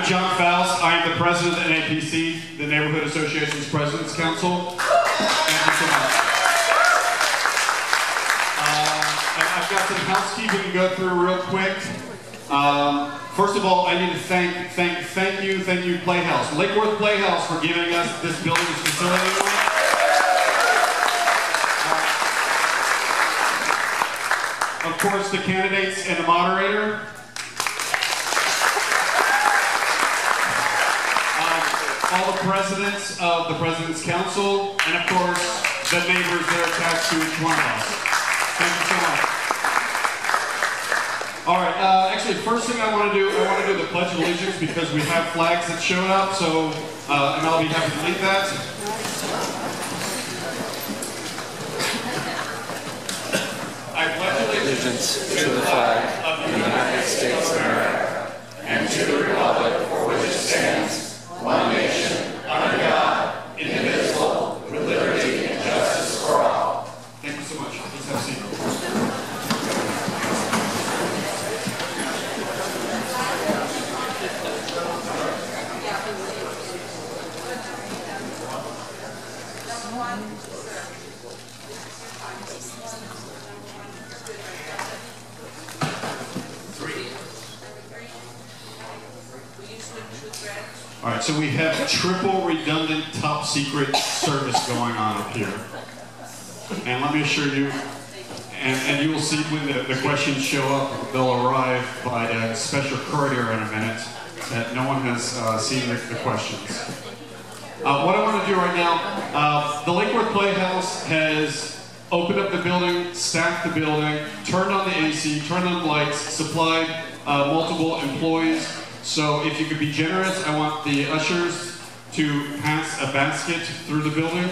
John Faust. I am the president of NAPC, the Neighborhood Association's President's Council. Thank you so much. I've got some housekeeping to go through real quick. First of all, I need to thank you, Playhouse, Lake Worth Playhouse, for giving us this building, this facility. Of course, the candidates and the moderator. All the presidents of the President's Council, and of course, the neighbors that are attached to each one of us. Thank you so much. All right, actually, first thing I want to do the Pledge of Allegiance because we have flags that showed up, so, and I'll be happy to lead that. I pledge allegiance to the flag of the United States of America and to the republic for which it stands, one nation, under God, indivisible, with liberty and justice for all. Thank you so much. Please have a seat. All right, so we have triple redundant top secret service going on up here. And let me assure you, and you will see when the questions show up, they'll arrive by a special courier in a minute, that no one has seen the questions. What I want to do right now, the Lake Worth Playhouse has opened up the building, staffed the building, turned on the AC, turned on the lights, supplied multiple employees. So if you could be generous, I want the ushers to pass a basket through the building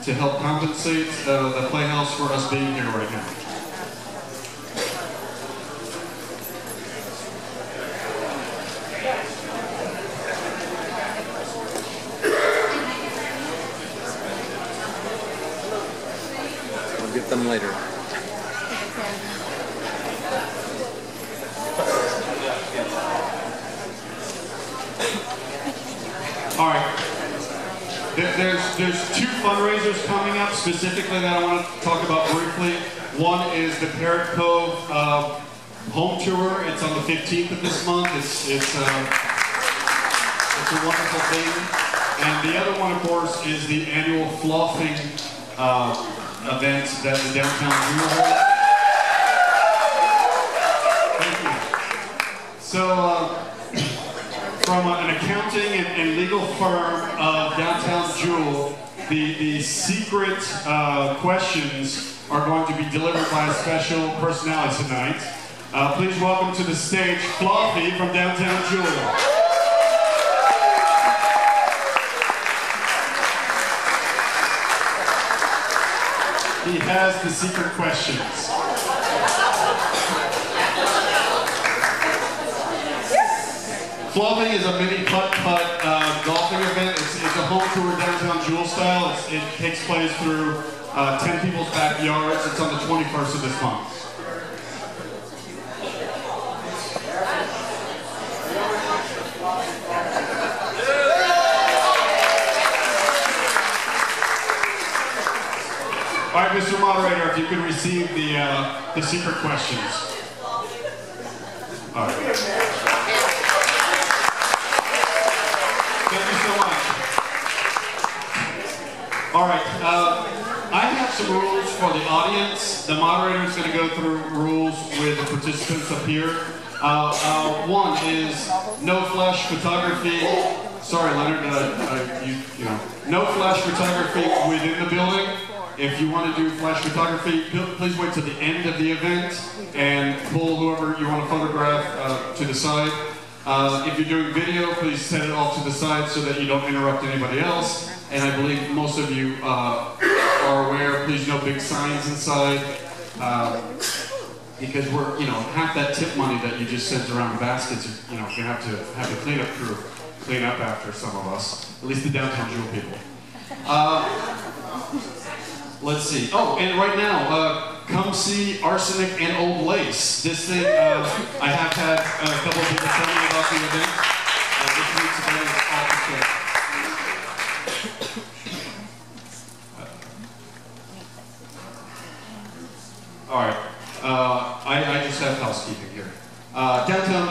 to help compensate the Playhouse for us being here right now. We'll get them later. All right, there's two fundraisers coming up specifically that I want to talk about briefly. One is the Parrot Cove home tour. It's on the 15th of this month. It's a wonderful thing. And the other one, of course, is the annual Floffing event that the downtown Jewel holds. Thank you. So. From an accounting and legal firm of downtown Jewel, the secret questions are going to be delivered by a special personality tonight. Please welcome to the stage Fluffy from downtown Jewel. He has the secret questions. Flopping is a mini putt-putt golfing event. It's a home tour downtown Jewel style. It takes place through 10 people's backyards. It's on the 21st of this month. All right, Mr. Moderator, if you could receive the secret questions. All right. Thank you so much. All right, I have some rules for the audience. The moderator is going to go through rules with the participants up here. One is no flash photography. Sorry, Leonard, no flash photography within the building. If you want to do flash photography, please wait till the end of the event and pull whoever you want to photograph to the side. If you're doing video, please set it off to the side so that you don't interrupt anybody else. And I believe most of you are aware, please no big signs inside. Because we're, half that tip money that you just sent around the baskets, you're going to have the cleanup crew clean up after some of us. At least the downtown Jewel people. Let's see. Oh, and right now, come see Arsenic and Old Lace. This thing, I have had a couple of people tell me about the event. This week's event is off the chain. All right, I just have housekeeping here. Downtown,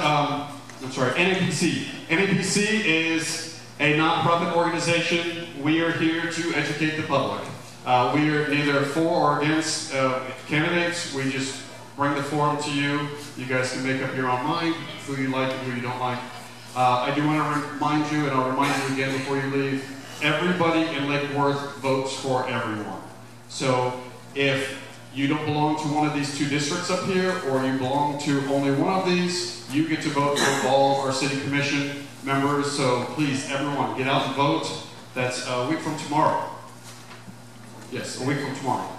I'm sorry, NAPC. NAPC is a nonprofit organization. We are here to educate the public. We are neither for or against candidates. We just bring the forum to you. You guys can make up your own mind, who you like and who you don't like. I do want to remind you, and I'll remind you again before you leave, everybody in Lake Worth votes for everyone. So if you don't belong to one of these two districts up here, or you belong to only one of these, you get to vote for all our city commission members. So please, everyone, get out and vote. That's a week from tomorrow. Yes, a week from tomorrow.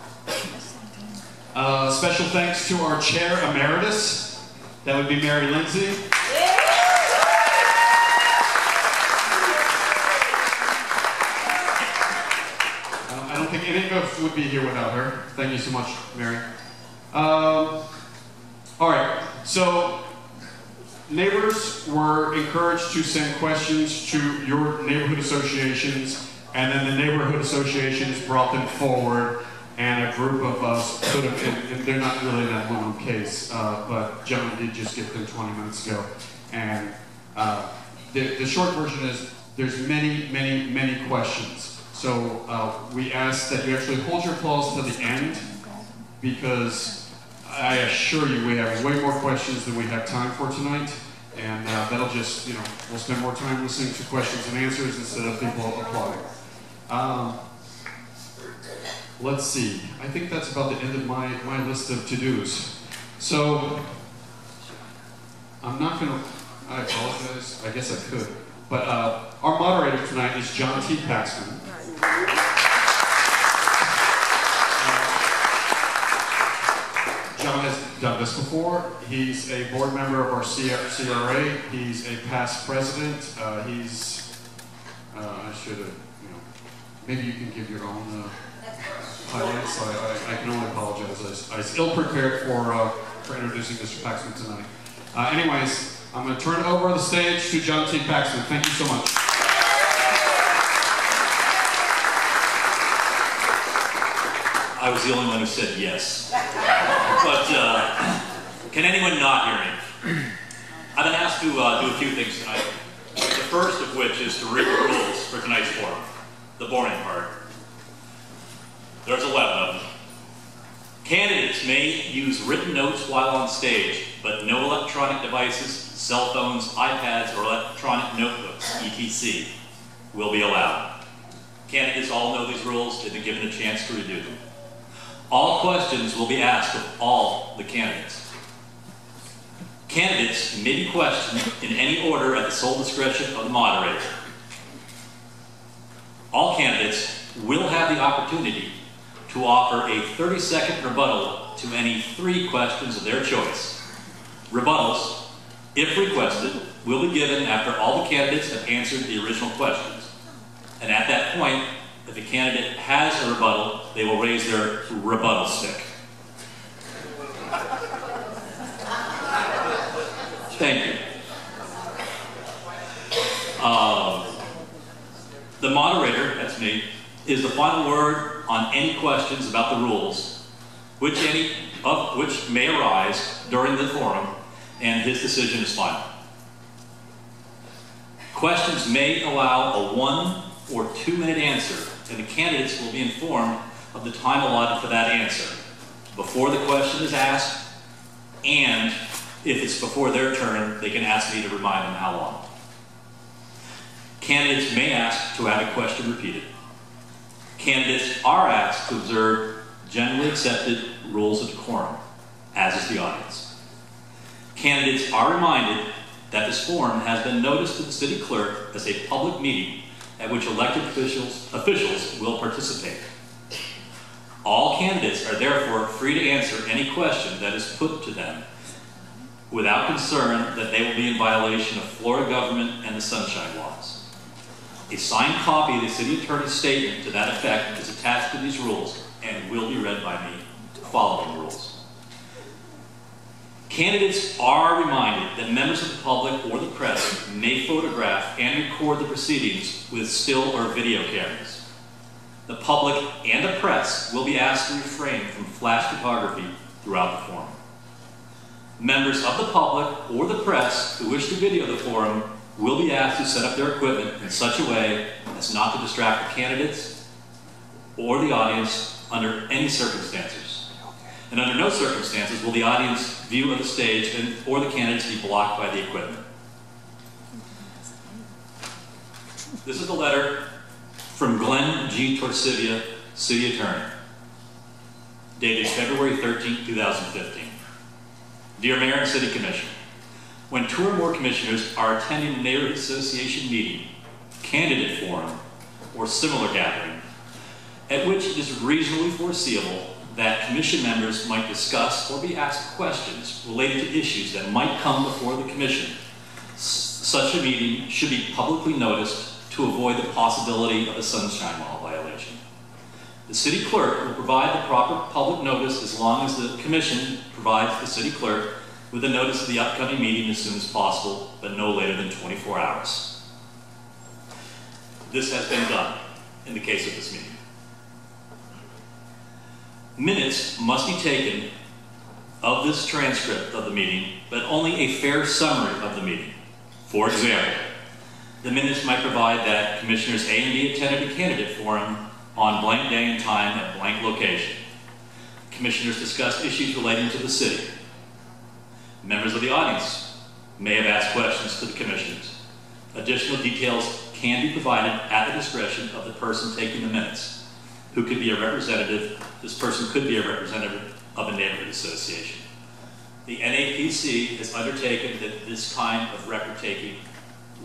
Special thanks to our chair emeritus. That would be Mary Lindsay. I don't think any of us would be here without her. Thank you so much, Mary. All right, so neighbors were encouraged to send questions to your neighborhood associations, and then the neighborhood associations brought them forward, and a group of us could have, and they're not really in that one case, but gentlemen did just get them 20 minutes ago. And the short version is there's many, many, many questions. So we ask that you actually hold your applause to the end, because I assure you we have way more questions than we have time for tonight. And that'll just, we'll spend more time listening to questions and answers instead of people applying. Let's see. I think that's about the end of my list of to-dos. So I'm not going to, I apologize. I guess I could. But our moderator tonight is John T. Paxman. John has done this before. He's a board member of our CRA. He's a past president. I should have, maybe you can give your own highlights. I can only apologize. I was ill-prepared for introducing Mr. Paxman tonight. Anyways, I'm going to turn over the stage to John T. Paxman. Thank you so much. I was the only one who said yes. But can anyone not hear me? I've been asked to do a few things tonight. The first of which is to read the rules for tonight's forum, the boring part. There's 11 of them. Candidates may use written notes while on stage, but no electronic devices, cell phones, iPads, or electronic notebooks, etc., will be allowed. Candidates all know these rules. They've been given a chance to review them. All questions will be asked of all the candidates. Candidates may be questioned in any order at the sole discretion of the moderator. All candidates will have the opportunity to offer a 30-second rebuttal to any 3 questions of their choice. Rebuttals, if requested, will be given after all the candidates have answered the original questions. And at that point, if a candidate has a rebuttal, they will raise their rebuttal stick. Thank you. The moderator, that's me, is the final word on any questions about the rules, which may arise during the forum, and his decision is final. Questions may allow a 1 or 2 minute answer, and the candidates will be informed of the time allotted for that answer before the question is asked, and if it's before their turn, they can ask me to remind them how long. Candidates may ask to have a question repeated. Candidates are asked to observe generally accepted rules of decorum, as is the audience. Candidates are reminded that this forum has been noticed to the city clerk as a public meeting at which elected officials will participate. All candidates are therefore free to answer any question that is put to them without concern that they will be in violation of Florida government and the Sunshine Laws. A signed copy of the city attorney's statement to that effect is attached to these rules and will be read by me the following rules. Candidates are reminded that members of the public or the press may photograph and record the proceedings with still or video cameras. The public and the press will be asked to refrain from flash photography throughout the forum. Members of the public or the press who wish to video the forum will be asked to set up their equipment in such a way as not to distract the candidates or the audience under any circumstances. And under no circumstances will the audience view of the stage or the candidates be blocked by the equipment. This is a letter from Glenn G. Torsivia, City Attorney, dated February 13, 2015. Dear Mayor and City Commission, when two or more commissioners are attending a neighborhood association meeting, candidate forum, or similar gathering, at which it is reasonably foreseeable that commission members might discuss or be asked questions related to issues that might come before the commission, such a meeting should be publicly noticed to avoid the possibility of a sunshine law violation. The city clerk will provide the proper public notice as long as the commission provides the city clerk with a notice of the upcoming meeting as soon as possible, but no later than 24 hours. This has been done in the case of this meeting. Minutes must be taken of this transcript of the meeting, but only a fair summary of the meeting. For example, the minutes might provide that Commissioners A and B attended a candidate forum on blank day and time at blank location. Commissioners discussed issues relating to the city. Members of the audience may have asked questions to the commissioners. Additional details can be provided at the discretion of the person taking the minutes, who could be a representative. This person could be a representative of a neighborhood association. The NAPC has undertaken that this kind of record taking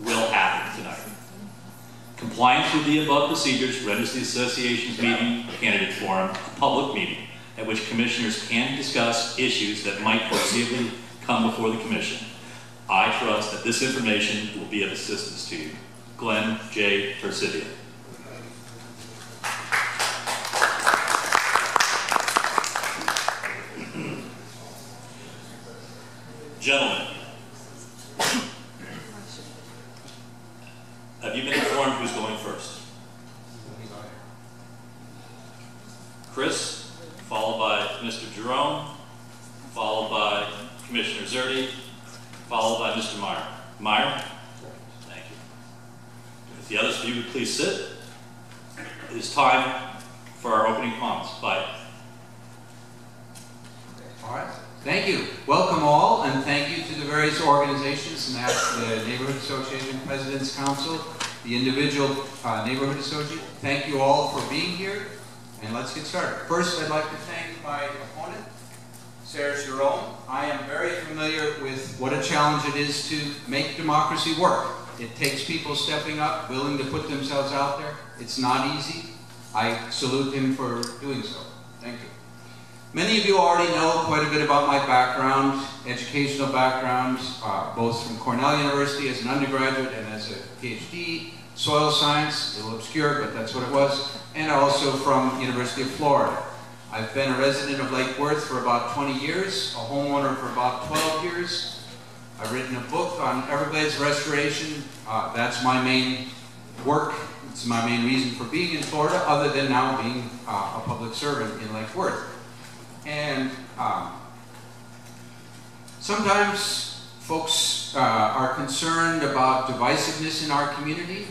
will happen tonight. Compliance with the above procedures renders the association's meeting, candidate forum, a public meeting at which commissioners can discuss issues that might foreseeably come before the commission. I trust that this information will be of assistance to you. Glenn J. Torsivia. Gentlemen, have you been informed who's going first? Chris, followed by Mr. Jerome, followed by Commissioner Zerdy, followed by Mr. Meyer. Meyer? Thank you. If the others of you would please sit. It is time for our opening comments. Bye. All right. Thank you. Welcome all, and thank you to the various organizations, and that's the Neighborhood Association President's Council, the individual neighborhood association. Thank you all for being here, and let's get started. First, I'd like to thank my opponent, Sarah Jerome. I am very familiar with what a challenge it is to make democracy work. It takes people stepping up, willing to put themselves out there. It's not easy. I salute him for doing so. Thank you. Many of you already know quite a bit about my background, educational background, both from Cornell University as an undergraduate and as a PhD, soil science, a little obscure, but that's what it was, and also from University of Florida. I've been a resident of Lake Worth for about 20 years, a homeowner for about 12 years. I've written a book on Everglades restoration. That's my main work. It's my main reason for being in Florida, other than now being a public servant in Lake Worth. And sometimes folks are concerned about divisiveness in our community,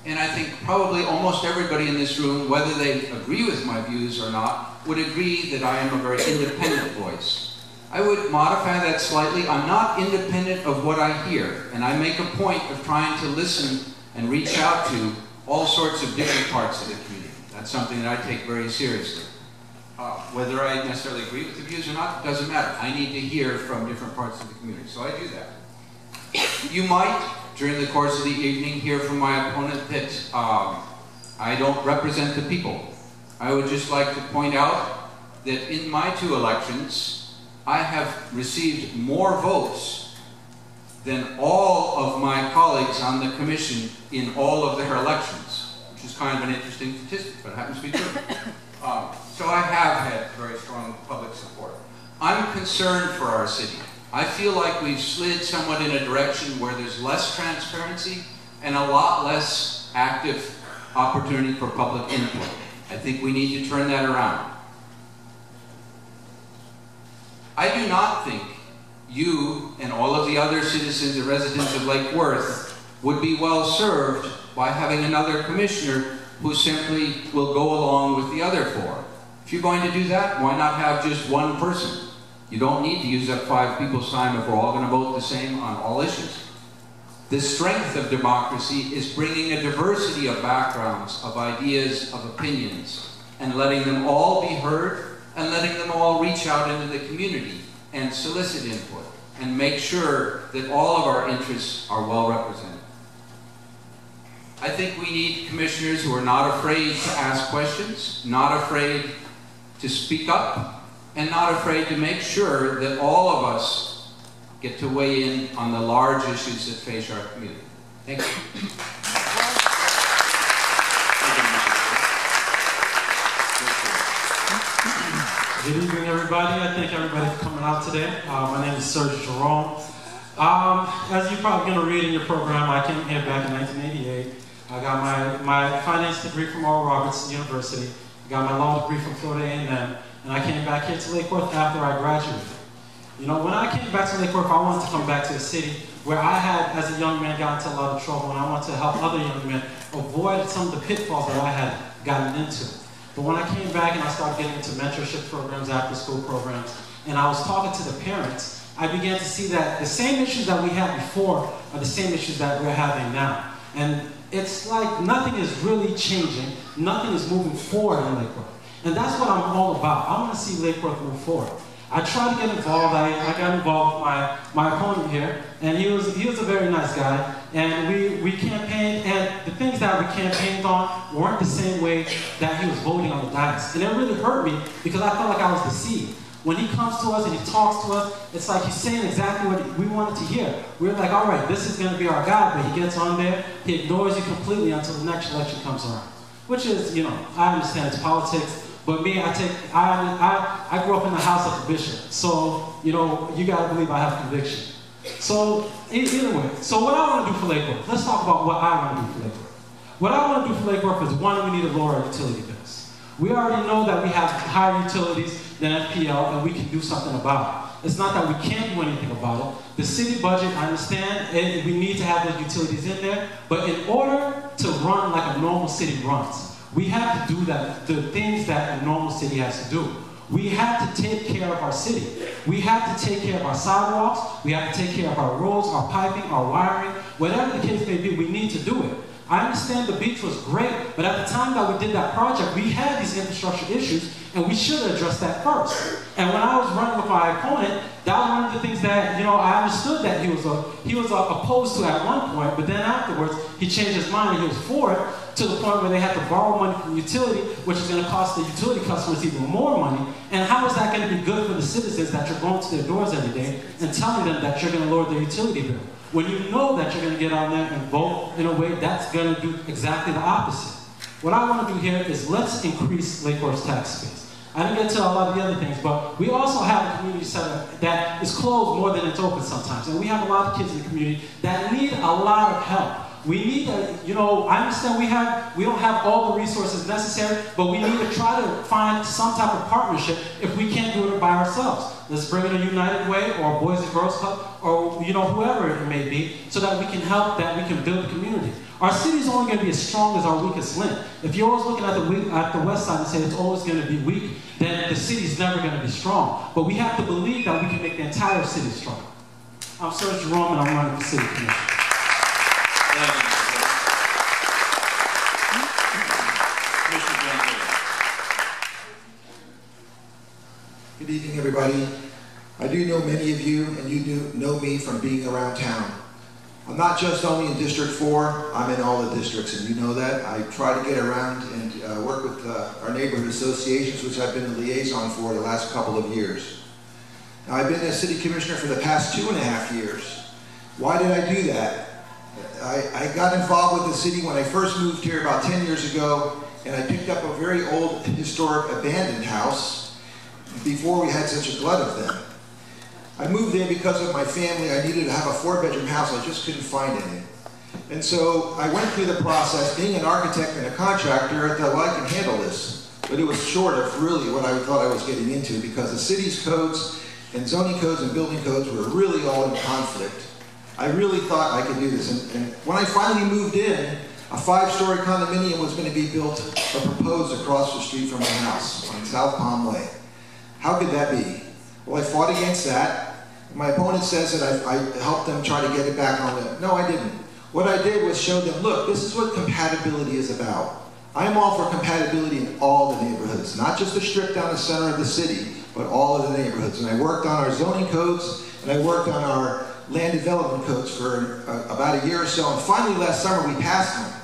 and I think probably almost everybody in this room, whether they agree with my views or not, would agree that I am a very independent voice. I would modify that slightly. I'm not independent of what I hear, and I make a point of trying to listen and reach out to all sorts of different parts of the community. That's something that I take very seriously. Whether I necessarily agree with the views or not, doesn't matter. I need to hear from different parts of the community, so I do that. You might, during the course of the evening, hear from my opponent that I don't represent the people. I would just like to point out that in my 2 elections, I have received more votes than all of my colleagues on the commission in all of their elections, which is kind of an interesting statistic, but it happens to be true. So I have had very strong public support. I'm concerned for our city. I feel like we've slid somewhat in a direction where there's less transparency and a lot less active opportunity for public input. I think we need to turn that around. I do not think you and all of the other citizens and residents of Lake Worth would be well served by having another commissioner who simply will go along with the other four. If you're going to do that, why not have just one person? You don't need to use up 5 people's time if we're all going to vote the same on all issues. The strength of democracy is bringing a diversity of backgrounds, of ideas, of opinions, and letting them all be heard, and letting them all reach out into the community and solicit input, and make sure that all of our interests are well represented. I think we need commissioners who are not afraid to ask questions, not afraid to speak up, and not afraid to make sure that all of us get to weigh in on the large issues that face our community. Thank you. Good evening, everybody. I thank everybody for coming out today. My name is Serge Jerome. As you're probably going to read in your program, I came here back in 1988. I got my finance degree from Oral Roberts University. I got my law degree from Florida A&M. And I came back here to Lake Worth after I graduated. You know, when I came back to Lake Worth, I wanted to come back to a city where I had, as a young man, got into a lot of trouble, and I wanted to help other young men avoid some of the pitfalls that I had gotten into. But when I came back and I started getting into mentorship programs, after-school programs, and I was talking to the parents, I began to see that the same issues that we had before are the same issues that we're having now. And it's like nothing is really changing, nothing is moving forward in Lake Worth. And that's what I'm all about. I want to see Lake Worth move forward. I tried to get involved. I got involved with my opponent here, and he was a very nice guy. And we campaigned, and the things that we campaigned on weren't the same way that he was voting on the dais. And it really hurt me because I felt like I was deceived. When he comes to us and he talks to us, it's like he's saying exactly what we wanted to hear. We're like, all right, this is going to be our guy, but he gets on there, he ignores you completely until the next election comes around. Which is, you know, I understand it's politics. But me, I grew up in the house of the bishop. So, you know, you gotta believe I have conviction. So, either way, so what I want to do for Lake Worth, let's talk about what I want to do for Lake Worth. What I want to do for Lake Worth is, one, we need to lower our utility bills. We already know that we have higher utilities than FPL, and we can do something about it. It's not that we can't do anything about it. The city budget, I understand, and we need to have those utilities in there, but in order to run like a normal city runs, we have to do the things that a normal city has to do. We have to take care of our city. We have to take care of our sidewalks. We have to take care of our roads, our piping, our wiring. Whatever the case may be, we need to do it. I understand the beach was great, but at the time that we did that project, we had these infrastructure issues, and we should have addressed that first. And when I was running with my opponent, that was one of the things that, you know, I understood that he was opposed to at one point, but then afterwards, he changed his mind and he was for it, to the point where they had to borrow money from utility, which is going to cost the utility customers even more money. And how is that going to be good for the citizens that you're going to their doors every day and telling them that you're going to lower their utility bill? When you know that you're going to get out there and vote in a way that's going to do exactly the opposite. What I want to do here is let's increase Lake Worth's tax base. I didn't get to a lot of the other things, but we also have a community center that is closed more than it's open sometimes. And we have a lot of kids in the community that need a lot of help. We need to, you know, I understand we don't have all the resources necessary, but we need to try to find some type of partnership if we can't do it by ourselves. Let's bring in a United Way or a Boys and Girls Club or, you know, whoever it may be, so that we can help, that we can build a community. Our city's only going to be as strong as our weakest link. If you're always looking at the west side and say it's always going to be weak, then the city's never going to be strong. But we have to believe that we can make the entire city strong. I'm Serge Jerome, and I'm running for City Commission. Good evening, everybody. I do know many of you, and you do know me from being around town. I'm not just only in District 4, I'm in all the districts, and you know that. I try to get around and work with our neighborhood associations, which I've been the liaison for the last couple of years. Now, I've been a city commissioner for the past 2.5 years. Why did I do that? I got involved with the city when I first moved here about 10 years ago, and I picked up a very old historic abandoned house before we had such a glut of them. I moved there because of my family. I needed to have a 4-bedroom house. I just couldn't find any. And so I went through the process, being an architect and a contractor, I thought, well, I can handle this. But it was short of really what I thought I was getting into, because the city's codes and zoning codes and building codes were really all in conflict. I really thought I could do this. And when I finally moved in, a 5-story condominium was going to be built or proposed across the street from my house on South Palm Way. How could that be? Well, I fought against that. My opponent says that I helped them try to get it back on the... No, I didn't. What I did was show them, look, this is what compatibility is about. I am all for compatibility in all the neighborhoods, not just the strip down the center of the city, but all of the neighborhoods. And I worked on our zoning codes, and I worked on our land development codes for about a year or so, and finally last summer we passed them.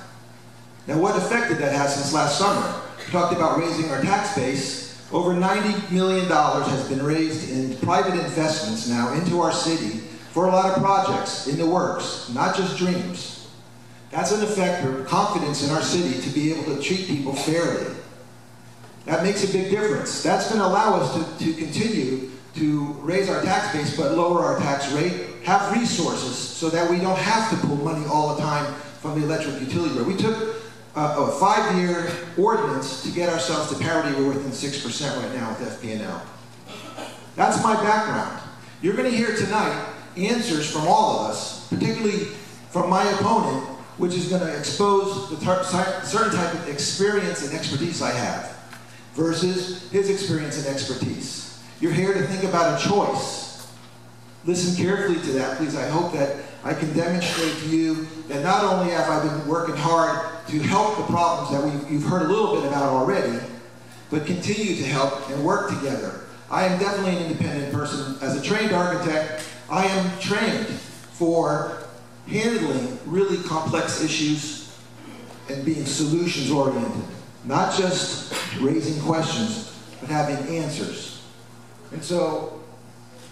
Now what effect did that have since last summer? We talked about raising our tax base. Over $90 million has been raised in private investments now into our city for a lot of projects in the works, not just dreams. That's an effect of confidence in our city to be able to treat people fairly. That makes a big difference. That's going to allow us to continue to raise our tax base but lower our tax rate, have resources so that we don't have to pull money all the time from the electric utility bill. We took a 5-year ordinance to get ourselves to parity. We're within 6% right now with FP&L. That's my background. You're going to hear tonight answers from all of us, particularly from my opponent, which is going to expose the certain type of experience and expertise I have versus his experience and expertise. You're here to think about a choice. Listen carefully to that, please. I hope that I can demonstrate to you that not only have I been working hard to help the problems that you've heard a little bit about already, but continue to help and work together. I am definitely an independent person. As a trained architect, I am trained for handling really complex issues and being solutions oriented. Not just raising questions, but having answers. And so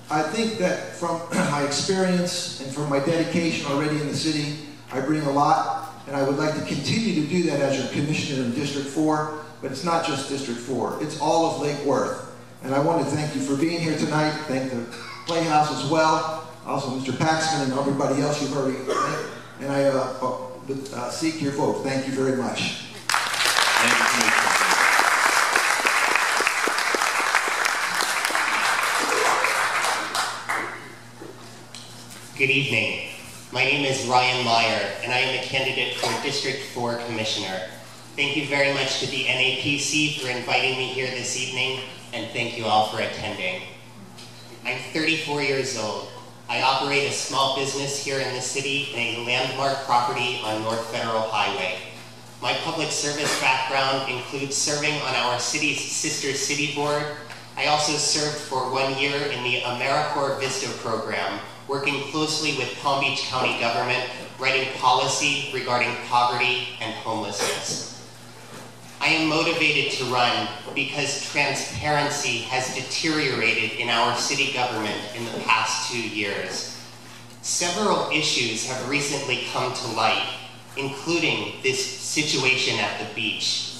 I think that from my experience and from my dedication already in the city, I bring a lot. And I would like to continue to do that as your commissioner in District 4, but it's not just District 4, it's all of Lake Worth. And I want to thank you for being here tonight, thank the Playhouse as well, also Mr. Paxman and everybody else you've already thanked. And I seek your vote. Thank you very much. Thank you, Commissioner. Good evening. My name is Ryan Meyer, and I am a candidate for District 4 Commissioner. Thank you very much to the NAPC for inviting me here this evening, and thank you all for attending. I'm 34 years old. I operate a small business here in the city in a landmark property on North Federal Highway. My public service background includes serving on our city's sister city board. I also served for 1 year in the AmeriCorps Vista program, working closely with Palm Beach County government, writing policy regarding poverty and homelessness. I am motivated to run because transparency has deteriorated in our city government in the past 2 years. Several issues have recently come to light, including this situation at the beach.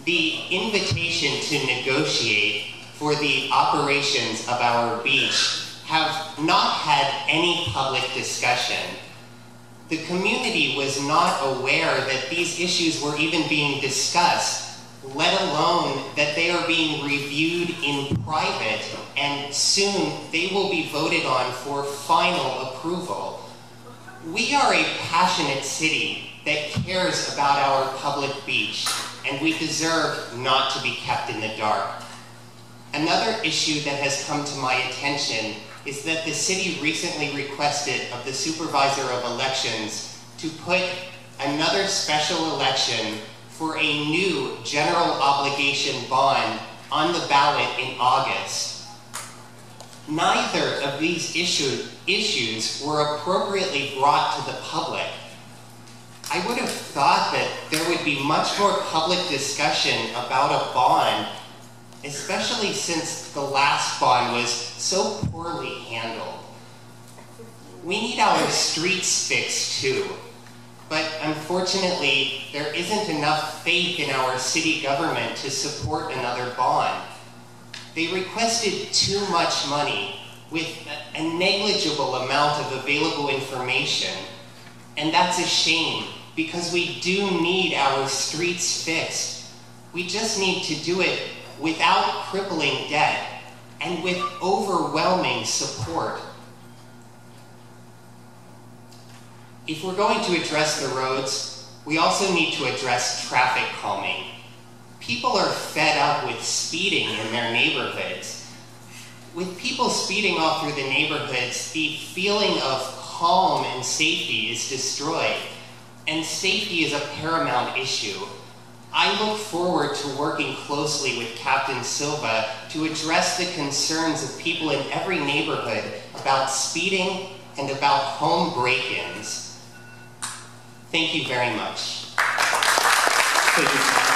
The invitation to negotiate for the operations of our beach have not had any public discussion. The community was not aware that these issues were even being discussed, let alone that they are being reviewed in private and soon they will be voted on for final approval. We are a passionate city that cares about our public beach, and we deserve not to be kept in the dark. Another issue that has come to my attention is that the city recently requested of the Supervisor of Elections to put another special election for a new general obligation bond on the ballot in August. Neither of these issues were appropriately brought to the public. I would have thought that there would be much more public discussion about a bond, especially since the last bond was so poorly handled. We need our streets fixed too. but unfortunately, there isn't enough faith in our city government to support another bond. They requested too much money with a negligible amount of available information, and that's a shame because we do need our streets fixed. We just need to do it without crippling debt and with overwhelming support. If we're going to address the roads, we also need to address traffic calming. People are fed up with speeding in their neighborhoods. With people speeding off through the neighborhoods, the feeling of calm and safety is destroyed, and safety is a paramount issue. I look forward to working closely with Captain Silva to address the concerns of people in every neighborhood about speeding and about home break-ins. Thank you very much. Thank you.